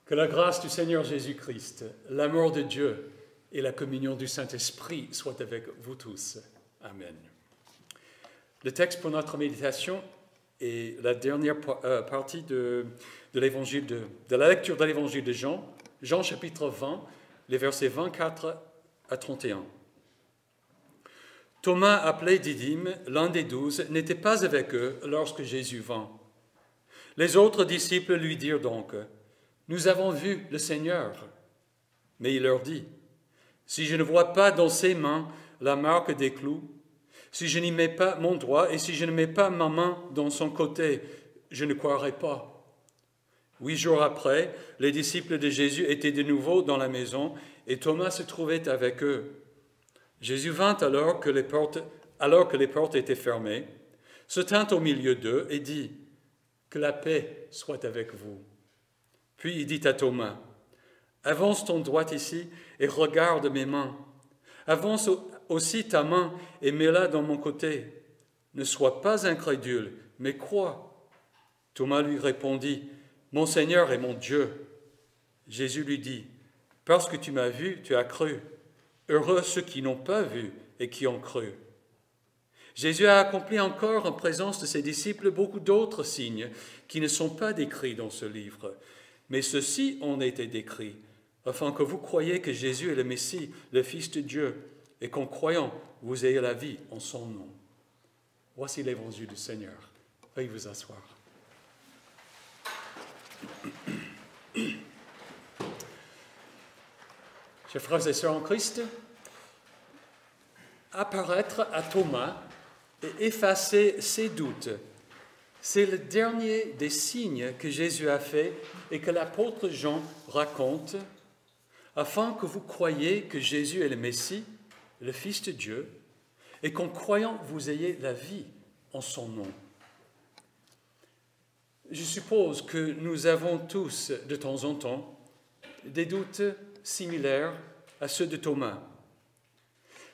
Que la grâce du Seigneur Jésus-Christ, l'amour de Dieu et la communion du Saint-Esprit soient avec vous tous. Amen. Le texte pour notre méditation est la dernière partie de l'évangile de la lecture de l'évangile de Jean, Jean chapitre 20, les versets 24 à 31. Thomas, appelé Didyme, l'un des 12, n'était pas avec eux lorsque Jésus vint. Les autres disciples lui dirent donc: « Nous avons vu le Seigneur. » Mais il leur dit: « Si je ne vois pas dans ses mains la marque des clous, si je n'y mets pas mon doigt et si je ne mets pas ma main dans son côté, je ne croirai pas. » 8 jours après, les disciples de Jésus étaient de nouveau dans la maison et Thomas se trouvait avec eux. Jésus vint alors que les portes étaient fermées, se tint au milieu d'eux et dit: « Que la paix soit avec vous. » Puis il dit à Thomas: « Avance ton doigt ici et regarde mes mains. Avance aussi ta main et mets-la dans mon côté. Ne sois pas incrédule, mais crois. » Thomas lui répondit: « Mon Seigneur et mon Dieu. » Jésus lui dit: « Parce que tu m'as vu, tu as cru. Heureux ceux qui n'ont pas vu et qui ont cru. » Jésus a accompli encore en présence de ses disciples beaucoup d'autres signes qui ne sont pas décrits dans ce livre. Mais ceux-ci ont été décrits, afin que vous croyiez que Jésus est le Messie, le Fils de Dieu, et qu'en croyant, vous ayez la vie en son nom. Voici l'évangile du Seigneur. Veuillez vous asseoir. Chers frères et sœurs en Christ, apparaître à Thomas et effacer ses doutes, c'est le dernier des signes que Jésus a fait et que l'apôtre Jean raconte, afin que vous croyiez que Jésus est le Messie, le Fils de Dieu, et qu'en croyant, vous ayez la vie en son nom. Je suppose que nous avons tous, de temps en temps, des doutes similaires à ceux de Thomas.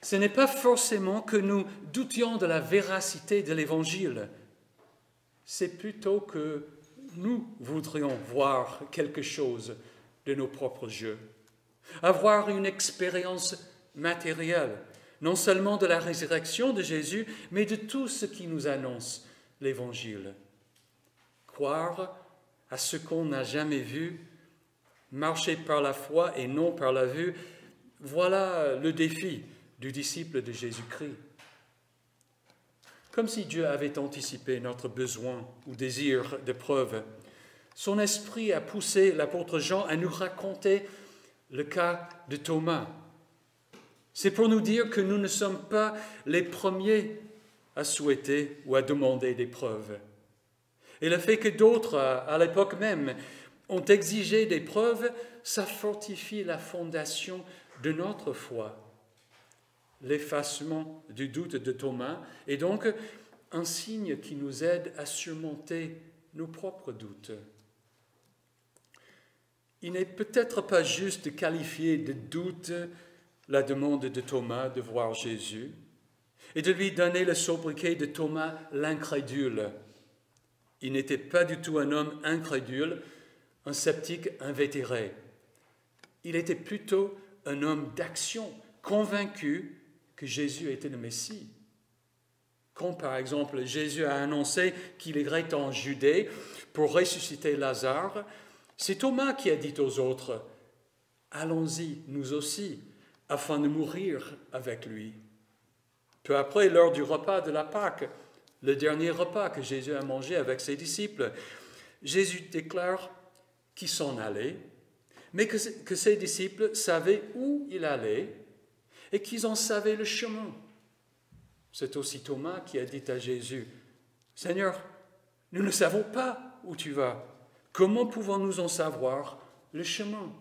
Ce n'est pas forcément que nous doutions de la véracité de l'Évangile, c'est plutôt que nous voudrions voir quelque chose de nos propres yeux, avoir une expérience matérielle, non seulement de la résurrection de Jésus, mais de tout ce qui nous annonce l'Évangile. Croire à ce qu'on n'a jamais vu, marcher par la foi et non par la vue, voilà le défi du disciple de Jésus-Christ. Comme si Dieu avait anticipé notre besoin ou désir de preuve, son esprit a poussé l'apôtre Jean à nous raconter le cas de Thomas. C'est pour nous dire que nous ne sommes pas les premiers à souhaiter ou à demander des preuves. Et le fait que d'autres, à l'époque même, ont exigé des preuves, ça fortifie la fondation de notre foi. L'effacement du doute de Thomas est donc un signe qui nous aide à surmonter nos propres doutes. Il n'est peut-être pas juste de qualifier de doute la demande de Thomas de voir Jésus et de lui donner le sobriquet de Thomas l'incrédule. Il n'était pas du tout un homme incrédule, un sceptique invétéré. Il était plutôt un homme d'action, convaincu que Jésus était le Messie. Quand, par exemple, Jésus a annoncé qu'il irait en Judée pour ressusciter Lazare, c'est Thomas qui a dit aux autres: « Allons-y, nous aussi, afin de mourir avec lui. » Peu après, lors du repas de la Pâque, le dernier repas que Jésus a mangé avec ses disciples, Jésus déclare qu'il s'en allait, mais que ses disciples savaient où il allait et qu'ils en savaient le chemin. C'est aussi Thomas qui a dit à Jésus: « Seigneur, nous ne savons pas où tu vas. Comment pouvons-nous en savoir le chemin ?»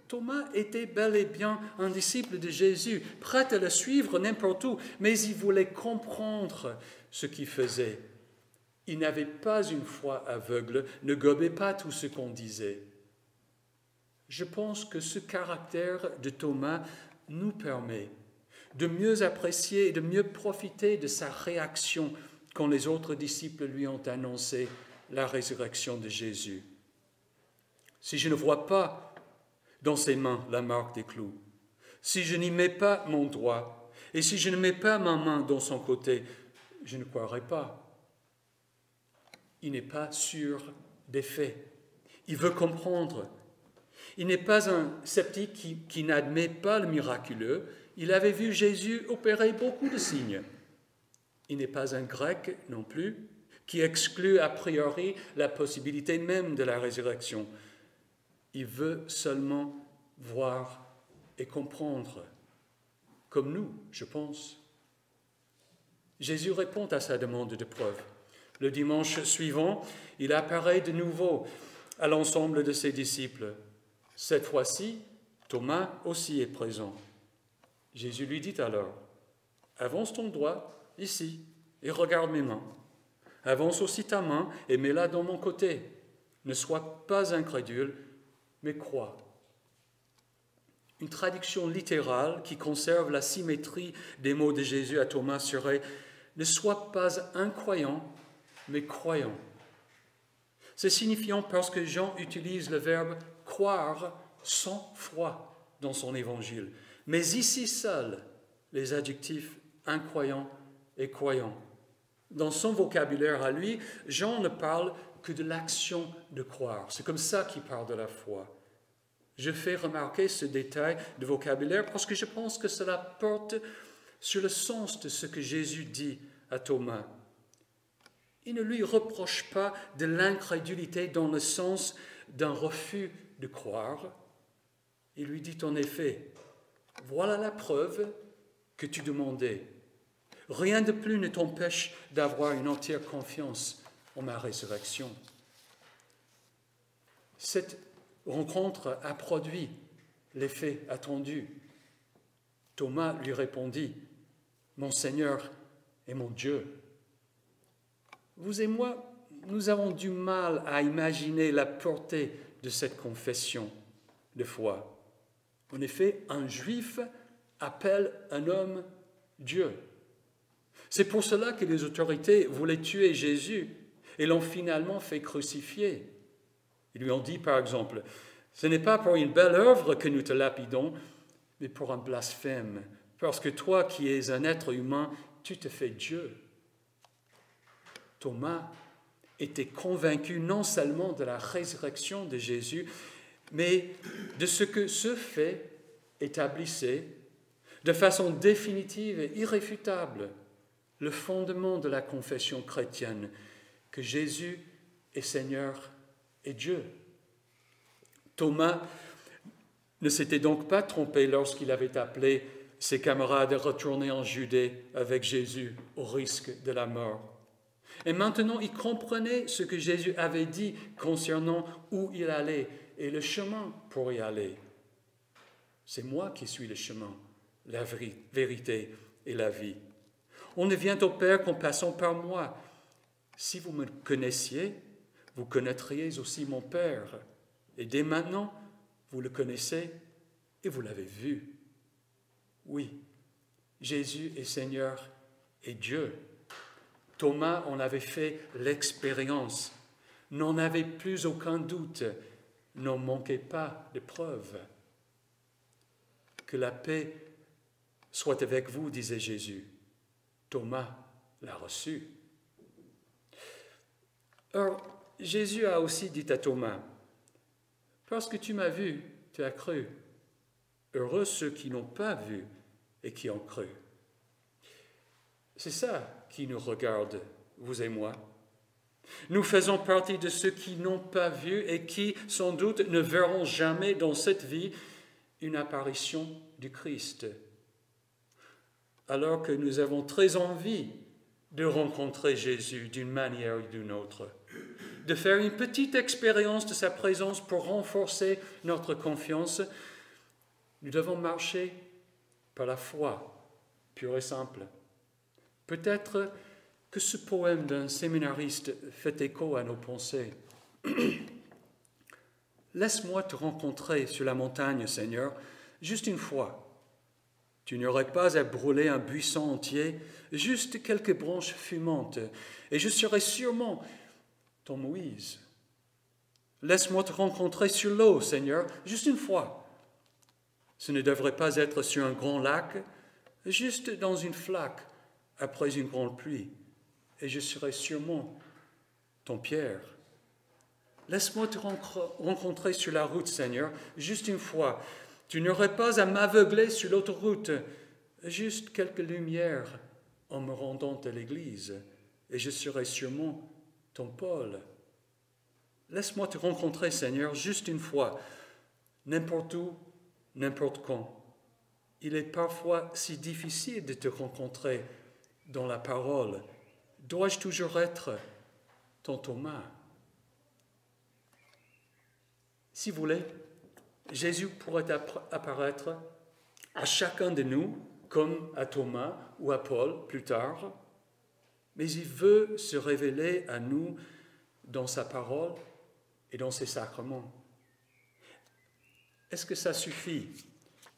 Thomas était bel et bien un disciple de Jésus, prêt à le suivre n'importe où, mais il voulait comprendre ce qu'il faisait. Il n'avait pas une foi aveugle, ne gobait pas tout ce qu'on disait. Je pense que ce caractère de Thomas nous permet de mieux apprécier et de mieux profiter de sa réaction quand les autres disciples lui ont annoncé la résurrection de Jésus. si je ne vois pas dans ses mains la marque des clous, si je n'y mets pas mon doigt, et si je ne mets pas ma main dans son côté, je ne croirai pas. Il n'est pas sûr des faits. Il veut comprendre. Il n'est pas un sceptique qui n'admet pas le miraculeux. Il avait vu Jésus opérer beaucoup de signes. Il n'est pas un grec non plus, qui exclut a priori la possibilité même de la résurrection. Il veut seulement voir et comprendre, comme nous, je pense. Jésus répond à sa demande de preuve. Le dimanche suivant, il apparaît de nouveau à l'ensemble de ses disciples. Cette fois-ci, Thomas aussi est présent. Jésus lui dit alors, « Avance ton doigt ici et regarde mes mains. Avance aussi ta main et mets-la dans mon côté. Ne sois pas incrédule, mais crois. » Une traduction littérale qui conserve la symétrie des mots de Jésus à Thomas serait « Ne sois pas incroyant, mais croyant ». C'est signifiant parce que Jean utilise le verbe « croire » sans foi dans son évangile. Mais ici seul, les adjectifs « incroyant » et « croyant ». Dans son vocabulaire à lui, Jean ne parle que de l'action de croire. C'est comme ça qu'il parle de la foi. Je fais remarquer ce détail de vocabulaire parce que je pense que cela porte sur le sens de ce que Jésus dit à Thomas. Il ne lui reproche pas de l'incrédulité dans le sens d'un refus de croire. Il lui dit en effet, « Voilà la preuve que tu demandais. Rien de plus ne t'empêche d'avoir une entière confiance en ma résurrection. » Cette rencontre a produit l'effet attendu. Thomas lui répondit, « Mon Seigneur et mon Dieu. » Vous et moi, nous avons du mal à imaginer la portée de cette confession de foi. En effet, un juif appelle un homme Dieu. C'est pour cela que les autorités voulaient tuer Jésus et l'ont finalement fait crucifier. Ils lui ont dit, par exemple, « Ce n'est pas pour une belle œuvre que nous te lapidons, mais pour un blasphème, parce que toi qui es un être humain, tu te fais Dieu. » Thomas était convaincu non seulement de la résurrection de Jésus, mais de ce que ce fait établissait de façon définitive et irréfutable le fondement de la confession chrétienne, que Jésus est Seigneur et Dieu. Thomas ne s'était donc pas trompé lorsqu'il avait appelé ses camarades à retourner en Judée avec Jésus au risque de la mort. Et maintenant, il comprenait ce que Jésus avait dit concernant où il allait et le chemin pour y aller. C'est moi qui suis le chemin, la vérité et la vie. On ne vient au Père qu'en passant par moi. Si vous me connaissiez, vous connaîtriez aussi mon Père. Et dès maintenant, vous le connaissez et vous l'avez vu. Oui, Jésus est Seigneur et Dieu. Thomas en avait fait l'expérience, n'en avait plus aucun doute, n'en manquait pas de preuves. Que la paix soit avec vous, disait Jésus. Thomas l'a reçu. Or, Jésus a aussi dit à Thomas, « Parce que tu m'as vu, tu as cru. Heureux ceux qui n'ont pas vu et qui ont cru. » C'est ça qui nous regarde, vous et moi. Nous faisons partie de ceux qui n'ont pas vu et qui, sans doute, ne verront jamais dans cette vie une apparition du Christ. Alors que nous avons très envie de rencontrer Jésus d'une manière ou d'une autre, de faire une petite expérience de sa présence pour renforcer notre confiance, nous devons marcher par la foi, pure et simple. Peut-être que ce poème d'un séminariste fait écho à nos pensées. Laisse-moi te rencontrer sur la montagne, Seigneur, juste une fois. Tu n'aurais pas à brûler un buisson entier, juste quelques branches fumantes, et je serai sûrement ton Moïse. Laisse-moi te rencontrer sur l'eau, Seigneur, juste une fois. Ce ne devrait pas être sur un grand lac, juste dans une flaque après une grande pluie, et je serai sûrement ton Pierre. Laisse-moi te rencontrer sur la route, Seigneur, juste une fois. Tu n'aurais pas à m'aveugler sur l'autoroute, juste quelques lumières en me rendant à l'église, et je serai sûrement ton Paul. Laisse-moi te rencontrer, Seigneur, juste une fois, n'importe où, n'importe quand. Il est parfois si difficile de te rencontrer dans la parole. Dois-je toujours être ton Thomas? Si vous voulez, Jésus pourrait apparaître à chacun de nous, comme à Thomas ou à Paul plus tard, mais il veut se révéler à nous dans sa parole et dans ses sacrements. Est-ce que ça suffit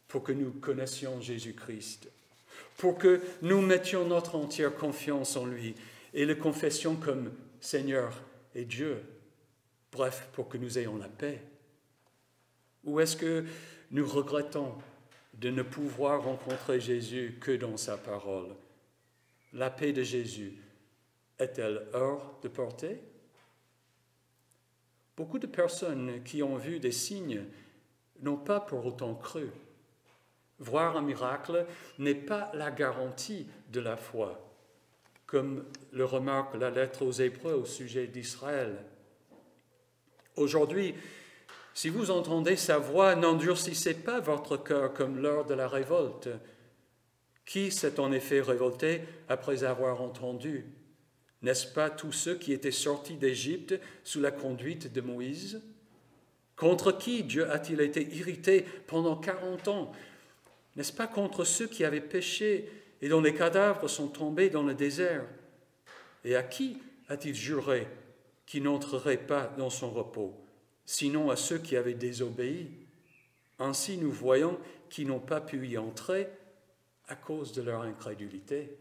pour que nous connaissions Jésus-Christ, pour que nous mettions notre entière confiance en lui et le confessions comme Seigneur et Dieu, bref, pour que nous ayons la paix? Ou est-ce que nous regrettons de ne pouvoir rencontrer Jésus que dans sa parole? La paix de Jésus est-elle hors de portée? Beaucoup de personnes qui ont vu des signes n'ont pas pour autant cru. Voir un miracle n'est pas la garantie de la foi, comme le remarque la lettre aux Hébreux au sujet d'Israël. Aujourd'hui, si vous entendez sa voix, n'endurcissez pas votre cœur comme lors de la révolte. Qui s'est en effet révolté après avoir entendu? N'est-ce pas tous ceux qui étaient sortis d'Égypte sous la conduite de Moïse? Contre qui Dieu a-t-il été irrité pendant 40 ans? N'est-ce pas contre ceux qui avaient péché et dont les cadavres sont tombés dans le désert? Et à qui a-t-il juré qui n'entrerait pas dans son repos, sinon à ceux qui avaient désobéi? Ainsi nous voyons qu'ils n'ont pas pu y entrer à cause de leur incrédulité.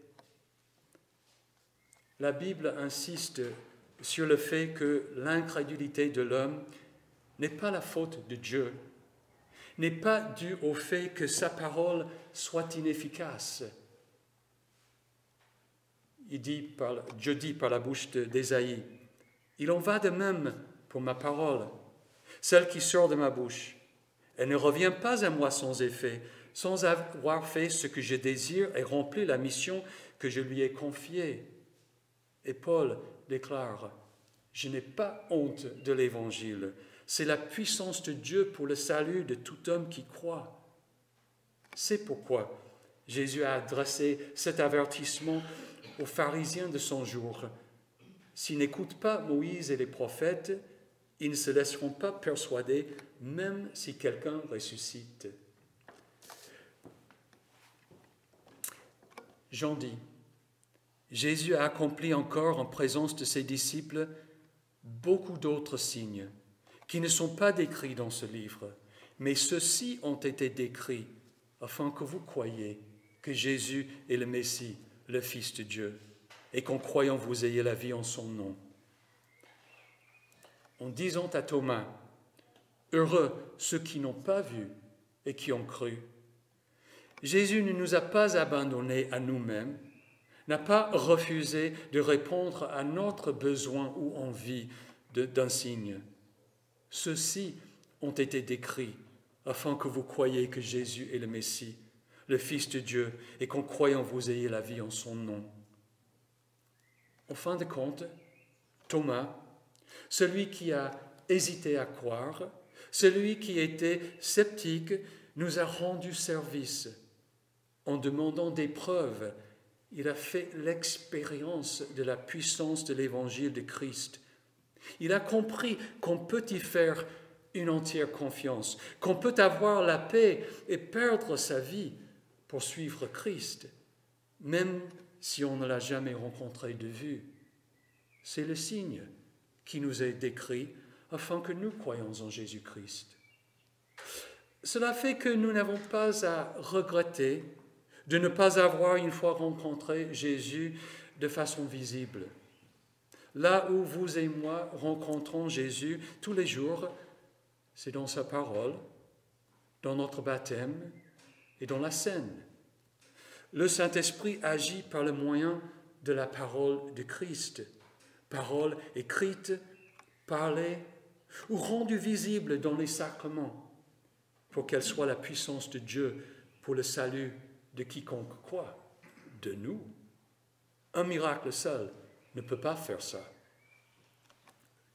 La Bible insiste sur le fait que l'incrédulité de l'homme n'est pas la faute de Dieu, n'est pas due au fait que sa parole soit inefficace. Dieu dit par la bouche d'Ésaïe, « Il en va de même pour ma parole, celle qui sort de ma bouche. Elle ne revient pas à moi sans effet, sans avoir fait ce que je désire et rempli la mission que je lui ai confiée. » Et Paul déclare, « Je n'ai pas honte de l'Évangile. C'est la puissance de Dieu pour le salut de tout homme qui croit. » C'est pourquoi Jésus a adressé cet avertissement aux pharisiens de son jour. S'ils n'écoutent pas Moïse et les prophètes, ils ne se laisseront pas persuader, même si quelqu'un ressuscite. Jean dit, Jésus a accompli encore en présence de ses disciples beaucoup d'autres signes qui ne sont pas décrits dans ce livre, mais ceux-ci ont été décrits afin que vous croyiez que Jésus est le Messie, le Fils de Dieu, et qu'en croyant vous ayez la vie en son nom. En disant à Thomas, « Heureux ceux qui n'ont pas vu et qui ont cru », Jésus ne nous a pas abandonnés à nous-mêmes, n'a pas refusé de répondre à notre besoin ou envie d'un signe. Ceux-ci ont été décrits afin que vous croyiez que Jésus est le Messie, le Fils de Dieu, et qu'en croyant vous ayez la vie en son nom. En fin de compte, Thomas, celui qui a hésité à croire, celui qui était sceptique, nous a rendu service. En demandant des preuves, il a fait l'expérience de la puissance de l'évangile de Christ. Il a compris qu'on peut y faire une entière confiance, qu'on peut avoir la paix et perdre sa vie pour suivre Christ, même si on ne l'a jamais rencontré de vue. C'est le signe qui nous est décrit afin que nous croyions en Jésus-Christ. Cela fait que nous n'avons pas à regretter de ne pas avoir une fois rencontré Jésus de façon visible. Là où vous et moi rencontrons Jésus tous les jours, c'est dans sa parole, dans notre baptême et dans la scène. Le Saint-Esprit agit par le moyen de la parole de Christ, parole écrite, parlée ou rendue visible dans les sacrements, pour qu'elle soit la puissance de Dieu pour le salut de quiconque croit, de nous. Un miracle seul ne peut pas faire ça.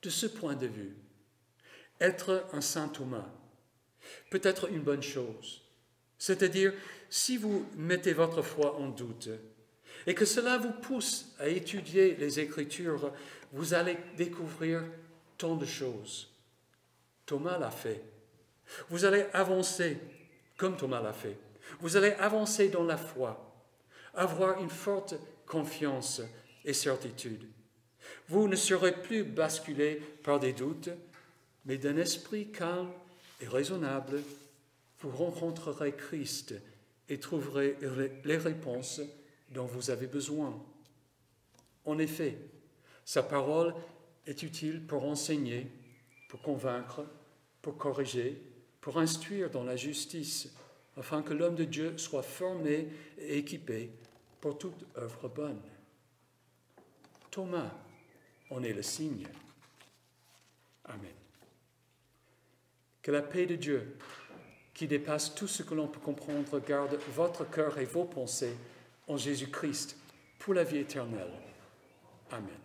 De ce point de vue, être un saint Thomas peut être une bonne chose. C'est-à-dire, si vous mettez votre foi en doute et que cela vous pousse à étudier les Écritures, vous allez découvrir tant de choses. Thomas l'a fait. Vous allez avancer comme Thomas l'a fait. Vous allez avancer dans la foi, avoir une forte confiance et certitude. Vous ne serez plus basculé par des doutes, mais d'un esprit calme et raisonnable, vous rencontrerez Christ et trouverez les réponses dont vous avez besoin. En effet, sa parole est utile pour enseigner, pour convaincre, pour corriger, pour instruire dans la justice, afin que l'homme de Dieu soit formé et équipé pour toute œuvre bonne. Thomas en est le signe. Amen. Que la paix de Dieu, qui dépasse tout ce que l'on peut comprendre, garde votre cœur et vos pensées en Jésus-Christ pour la vie éternelle. Amen.